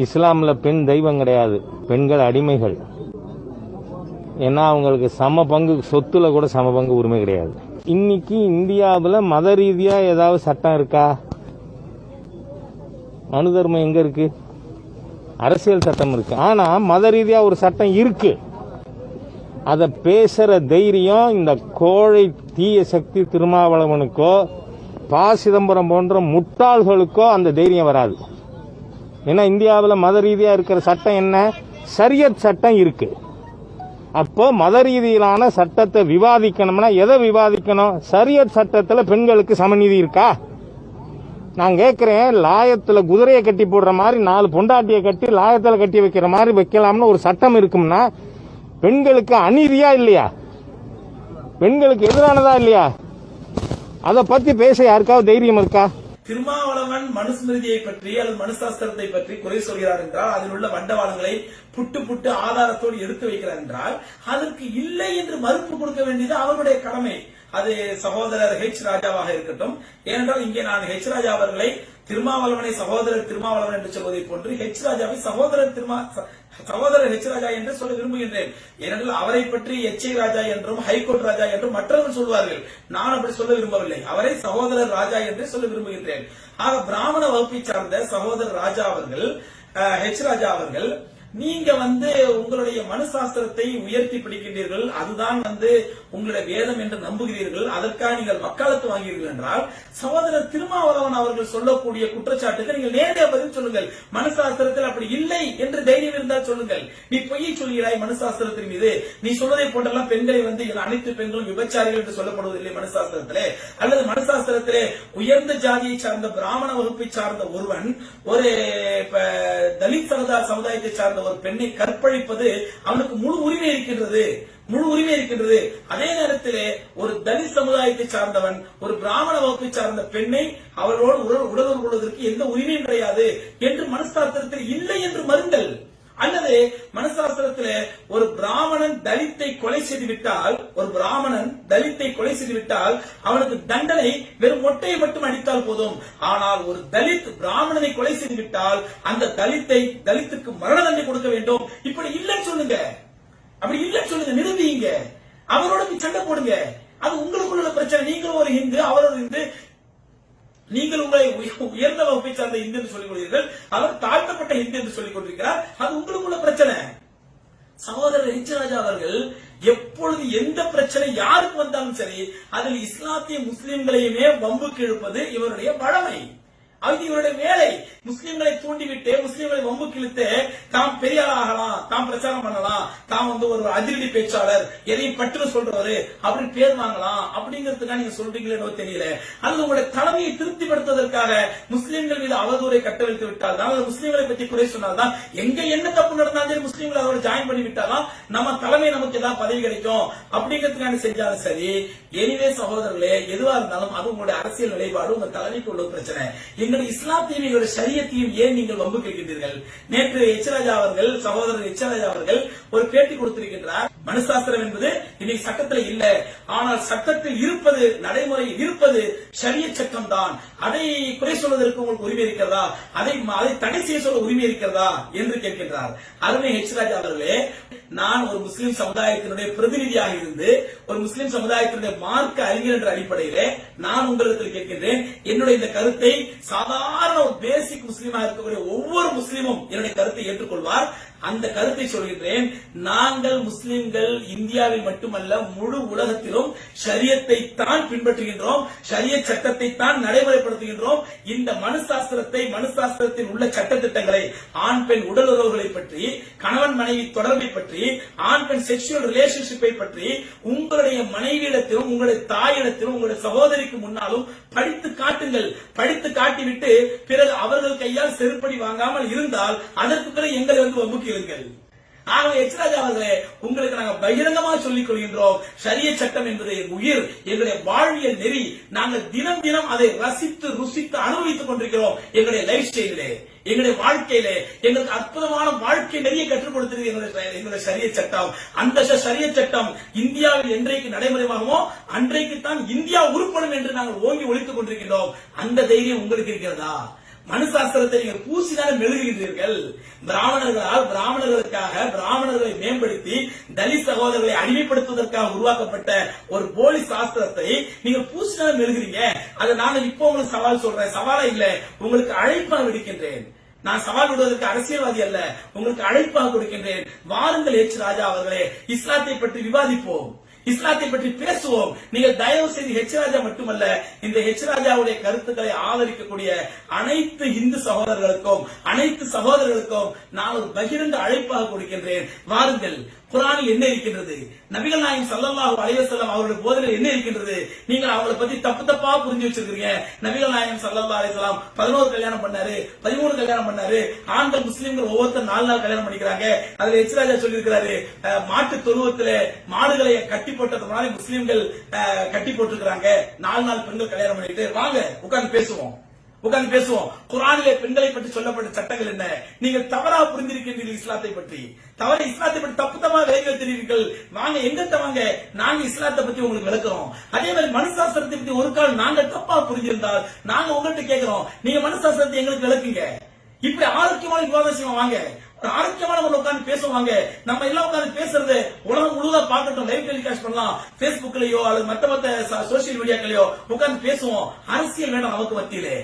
இஸ்லாம்ல பெண் தெய்வம் கிடையாது, பெண்கள் அடிமைகள். ஏன்னா அவங்களுக்கு சம பங்கு, சொத்துல கூட சம பங்கு உரிமை கிடையாது. இன்னைக்கு இந்தியாவில் மத ரீதியா ஏதாவது சட்டம் இருக்கா? மனு தர்மம் எங்க இருக்கு? அரசியல் சட்டம் இருக்கு. ஆனா மத ரீதியா ஒரு சட்டம் இருக்கு. அத பேசுற தைரியம் இந்த கோழை தீய சக்தி திருமாவளவனுக்கோ ப. சிதம்பரம் போன்ற முட்டாள்களுக்கோ அந்த தைரியம் வராது. ஏன்னா இந்தியாவில் மத ரீதியா இருக்கிற சட்டம் என்ன? ஷரியத் சட்டம் இருக்கு. அப்போ மத ரீதியிலான சட்டத்தை விவாதிக்கணும்னா எதை விவாதிக்கணும்? ஷரியத் சட்டத்தில் பெண்களுக்கு சமநீதி இருக்கா? நான் கேட்கிறேன், லாயத்துல குதிரையை கட்டி போடுற மாதிரி 4 பொண்டாட்டியை கட்டி லாயத்துல கட்டி வைக்கிற மாதிரி வைக்கலாம்னு ஒரு சட்டம் இருக்கும்னா பெண்களுக்கு அநீதியா இல்லையா? பெண்களுக்கு எதிரானதா இல்லையா? அதை பத்தி பேச யாருக்காவது தைரியம் இருக்கா? திருமாவளவன் மனுஸ்மிருதியை பற்றி அல்லது மனுசாஸ்திரத்தை பற்றி குறை சொல்கிறார் என்றால், அதில் உள்ள வண்டவாளங்களை புட்டு ஆதாரத்தோடு எடுத்து வைக்கிறார் என்றால், அதற்கு இல்லை என்று மறுப்பு கொடுக்க வேண்டியது அவருடைய கடமை. அது சகோதரர் ஹெச் ராஜாவாக இருக்கட்டும். ஏனென்றால் இங்கே நான் ஹெச் ராஜா அவர்களை திருமாவளவனை சகோதரர் திருமாவளவன் என்று சொல்வதை போன்று ஹெச் ராஜாவை சகோதரர் ஹெச் ராஜா என்று சொல்ல விரும்புகின்றேன். ஏனென்றால் அவரை பற்றி எச்ஐ ராஜா என்றும் ஹைகோர்ட் ராஜா என்றும் மற்றவர்கள் சொல்வார்கள். நான் அப்படி சொல்ல விரும்பவில்லை. அவரை சகோதரர் ராஜா என்று சொல்ல விரும்புகின்றேன். ஆக பிராமண வகுப்பை சார்ந்த சகோதரர் ராஜா அவர்கள், ஹெச் ராஜா அவர்கள், நீங்க உங்களுடைய மனுசாஸ்திரத்தை உயர்த்தி பிடிக்கின்றீர்கள், அதுதான் உங்களுடைய வேதம் என்று நம்புகிறீர்கள், அதற்காக நீங்கள் வக்காலத்து வாங்குகிறீர்கள் என்றால், சகோதரர் திருமாவளவன் அவர்கள் சொல்லக்கூடிய குற்றச்சாட்டுக்கு நீங்கள் நேரடியாக பதில் சொல்லுங்கள். மனுசாஸ்திரத்தில் அப்படி இல்லை என்று தைரியம் இருந்தால் சொல்லுங்கள். நீ பொய்யை சொல்கிறாய் மனுசாஸ்திரத்தின் மீது. நீ சொல்வதை போன்றெல்லாம் பெண்களை அனைத்து பெண்களும் விபச்சாரிகள் என்று சொல்லப்படுவதில்லை மனுசாஸ்திரத்திலே. அல்லது மனுசாஸ்திரத்திலே உயர்ந்த ஜாதியை சார்ந்த பிராமண வகுப்பை சார்ந்த ஒருவன் ஒரு தலித் சமுதாயத்தை சார்ந்த ஒரு பெண்ணை கற்பழிப்பது அவனுக்கு முழு உரிமை இருக்கின்றது. அதே நேரத்திலே ஒரு தலித் சமுதாயத்தை சார்ந்தவன் ஒரு பிராமண வகுப்பை சார்ந்த பெண்ணை அவரோடு உடலுறவு கொள்வதற்கு எந்த உரிமையும் கிடையாது என்று மனுசாஸ்திரத்தில் இல்லை என்று மறுங்கள். அல்லது மனுசாஸ்திரத்திலே ஒரு பிராமணன் தலித்தை கொலை செய்துவிட்டால் அவனுக்கு தண்டனை வெறும் மொட்டையை மட்டும் அடித்தால் போதும். ஆனால் ஒரு தலித் பிராமணனை கொலை செய்துவிட்டால் அந்த தலித்துக்கு மரண தண்டனை கொடுக்க வேண்டும். இப்படி இல்லைன்னு சொல்லுங்க, நிரூபிங்க, அவரோட சண்டை போடுங்க. அது உங்களுக்குள்ள பிரச்சனை. நீங்களும் ஒரு இந்து, அவர் ஒரு இந்து. நீங்கள் உங்களை உயர்ந்த வகுப்பை சார்ந்த இந்து என்று சொல்லிக் கொள்கிறீர்கள், அவர் தாழ்த்தப்பட்ட இந்து என்று சொல்லிக் கொண்டிருக்கிறார். அது உங்களுக்குள்ள பிரச்சனை. சகோதரர் ஹெச் ராஜா அவர்கள் எப்பொழுது எந்த பிரச்சனை யாருக்கு வந்தாலும் சரி, அதில் இஸ்லாத்திய முஸ்லிம்களையுமே வம்புக்கு இழுப்பது இவருடைய பழமை. அது இவருடைய வேலை. முஸ்லிம்களை தூண்டிவிட்டு முஸ்லிம்களை வம்புக்கு இழுத்து தாம் பெரிய ஆகலாம், தாம் பிரச்சாரம் பண்ணலாம், தாம் ஒரு அதிரடி பேச்சாளர், எதையும் பற்று சொல்றவரு அப்படின்னு பேர் வாங்கலாம் அப்படிங்கிறதுக்காக நீங்க சொல்றீங்களோ தெரியல. அல்லது உங்களுடைய தலைமையை திருப்திப்படுத்துவதற்காக முஸ்லிம்கள் மீது அவதூறை கட்டவிழ்த்து விட்டால் தான், முஸ்லிம்களை பற்றி குறை சொன்னால்தான், எங்க என்ன தப்பு நடந்தாலும் சரி முஸ்லிம்களை அதோட ஜாயின் பண்ணி விட்டாதான் நம்ம தலைமை நமக்கு ஏதாவது பதவி கிடைக்கும் அப்படிங்கிறதுக்காக செஞ்சாலும் சரி. எனிவே சகோதரர்களே, எதுவா இருந்தாலும் அது உங்களுடைய அரசியல் நிலைப்பாடு, உங்க தலைமைக்கு உள்ள பிரச்சனை. எங்களுடைய இஸ்லாத்தையும் எங்களுடைய ஷரியத்தையும் ஏன் நீங்கள் வம்பு கேட்கின்றீர்கள்? நேற்று சகோதரர் எச் ராஜா அவர்கள் ஒரு பேட்டி கொடுத்திருக்கின்றார். மனுசாஸ்திரம் என்பது இன்னைக்கு சட்டத்தில் இல்ல, ஆனால் சட்டத்தில் இருப்பது, நடைமுறையில் இருப்பது ஷரியத் சட்டம் தான். அதை குறை சொல்வதற்கு உங்களுக்கு உரிமை இருக்கிறதா? அதை தடை செய்ய சொல்ல உரிமை இருக்கிறதா என்று கேட்கின்றார். அருமை ஹெச் ராஜா அவர்களே, நான் ஒரு முஸ்லிம் சமுதாயத்தினுடைய பிரதிநிதியாக இருந்து ஒரு முஸ்லிம் சமுதாயத்தினுடைய மார்க்க அறிஞர் என்ற அடிப்படையிலே நான் உங்களிடத்தில் கேட்கின்றேன். என்னுடைய இந்த கருத்தை சாதாரண ஒரு பேசிக் முஸ்லீமாக இருக்கக்கூடிய ஒவ்வொரு முஸ்லீமும் என்னுடைய கருத்தை ஏற்றுக்கொள்வார். அந்த கருத்தை சொல்கின்றேன். நாங்கள் முஸ்லிம்கள் இந்தியாவில் மட்டுமல்ல முழு உலகத்திலும் ஷரியத்தை தான் பின்பற்றுகின்றோம், ஷரியத் சட்டத்தை தான் நடைமுறைப்படுத்துகின்றோம். இந்த மனுசாஸ்திரத்தில் உள்ள சட்டத்திட்டங்களை, ஆண் பெண் உடல் உறவுகளை பற்றி, கணவன் மனைவி தொடர்பை பற்றி, ஆண் பெண் செக்ஷுவல் ரிலேஷன்ஷிப்பை பற்றி உங்களுடைய மனைவியிடத்திலும் உங்களுடைய தாயிடத்திலும் உங்களுடைய சகோதரிக்கு முன்னாலும் படித்து காட்டுங்கள். படித்து காட்டிவிட்டு பிறகு அவர்கள் கையால் செருப்படி வாங்காமல் இருந்தால் அதற்கு பிறகு எங்களை வம்புக்கு இழுங்கள். ஆகவே எச் ராஜா அவர்களே, உங்களுக்கு நாங்கள் பகிரங்கமாக சொல்லிக் கொள்கின்றோம், ஷரியத் சட்டம் என்பது உயிர், எங்களுடைய வாழ்வியல் நெறி. நாங்கள் தினம் அதை ரசித்து ருசித்து அனுபவித்துக் கொண்டிருக்கிறோம். எங்களுடைய லைஃப் ஸ்டைலிலே, எங்களுடைய வாழ்க்கையிலே எங்களுக்கு அற்புதமான வாழ்க்கை நெறியை கற்றுக் கொடுத்திருக்கிறது எங்களுடைய ஷரியத் சட்டம். அந்த ஷரியத் சட்டம் இந்தியாவில் என்றைக்கு நடைமுறையாகுமோ அன்றைக்கு தான் இந்தியா உருப்படும் என்று நாங்கள் ஓங்கி ஒழித்துக் கொண்டிருக்கிறோம். அந்த தைரியம் உங்களுக்கு இருக்கிறதா? மனுசாஸ்திரத்தை நீங்கள் பூசிதானே மெழுகுகின்றீர்கள். பிராமணர்களுக்காக பிராமணர்களை மேம்படுத்தி தலித் சகோதரர்களை அடிமைப்படுத்துவதற்காக உருவாக்கப்பட்ட ஒரு போலி சாஸ்திரத்தை நீங்கள் பூசிதானே மெழுகுறீங்க. அதை நாங்க இப்போ உங்களுக்கு சவால் சொல்றேன். சவாலா இல்ல, உங்களுக்கு அழைப்பாக விடுக்கின்றேன். நான் சவால் விடுவதற்கு அரசியல்வாதி அல்ல, உங்களுக்கு அழைப்பாக கொடுக்கின்றேன். வாருங்கள் எச் ராஜா அவர்களே, இஸ்லாத்தை பற்றி விவாதிப்போம், இஸ்லாத்தை பற்றி பேசுவோம். நீங்கள் தயவு செய்து ஹெச் ராஜா மட்டுமல்ல, இந்த ஹெச் ராஜாவுடைய கருத்துக்களை ஆதரிக்கக்கூடிய அனைத்து இந்து சகோதரர்களுக்கும் அனைத்து சகோதரர்களுக்கும் நான் ஒரு பகிரங்க அழைப்பாக கொடுக்கின்றேன். வாருங்கள். குர்ஆனில் என்ன இருக்கின்றது, நபிகள் நாயகம் ஸல்லல்லாஹு அலைஹி வஸல்லம் அவருடைய போதனையில் என்ன இருக்கின்றது, நீங்கள் அவங்களை பத்தி தப்பு தப்பா புரிஞ்சு வச்சிருக்கீங்க. நபிகள் நாயகம் ஸல்லல்லாஹு அலைஹி வஸல்லம் 11 கல்யாணம் பண்ணாரு, 13 கல்யாணம் பண்ணாரு. ஆண்கள் முஸ்லிம்கள் ஒவ்வொருத்தர் 4 நாள் கல்யாணம் பண்ணிக்கிறாங்க. அதுல எச் ராஜா சொல்லியிருக்கிறாரு, மாட்டு தொழுவத்திலே மாடுகளை கட்டி போட்டது மாதிரி முஸ்லிம்கள் கட்டி போட்டிருக்கிறாங்க. 4 நாள் பெண்கள் கல்யாணம் பண்ணிட்டு வாங்க உட்கார்ந்து பேசுவோம். குர்ஆனிலே பெண்களை பற்றி சொல்லப்பட்ட சட்டங்கள் என்ன, நீங்கள் தவறா புரிந்திருக்கின்றீர்கள். இஸ்லாத்தை பற்றி தப்புத்தமா வேலை தெரியுங்கள். வாங்க, எங்கிட்ட வாங்க, நாங்க இஸ்லாத்தை பத்தி உங்களுக்கு விளக்குறோம். அதே மாதிரி மனுசாஸ்திரத்தை பத்தி ஒரு கால் நாங்க தப்பா புரிஞ்சிருந்தால் நாங்க உங்கள்கிட்ட கேட்கிறோம், நீங்க மனுசாஸ்திரத்தை எங்களுக்கு விளக்குங்க. இப்படி ஆரோக்கியமான விவாதம் செய்வோம். வாங்க, ஆரோக்கியமான உட்கார்ந்து பேசுவாங்க. நம்ம எல்லாம் உட்கார்ந்து பேசுறது உலகம் முழுவதா பார்க்கட்டும். லைவ் டெலிகாஸ்ட் பண்ணலாம், பேஸ்புக்லயோ அல்லது மற்ற சோசியல் மீடியாக்களையோ உட்கார்ந்து பேசுவோம். அரசியல் வேணும் நமக்கு மத்தியிலே.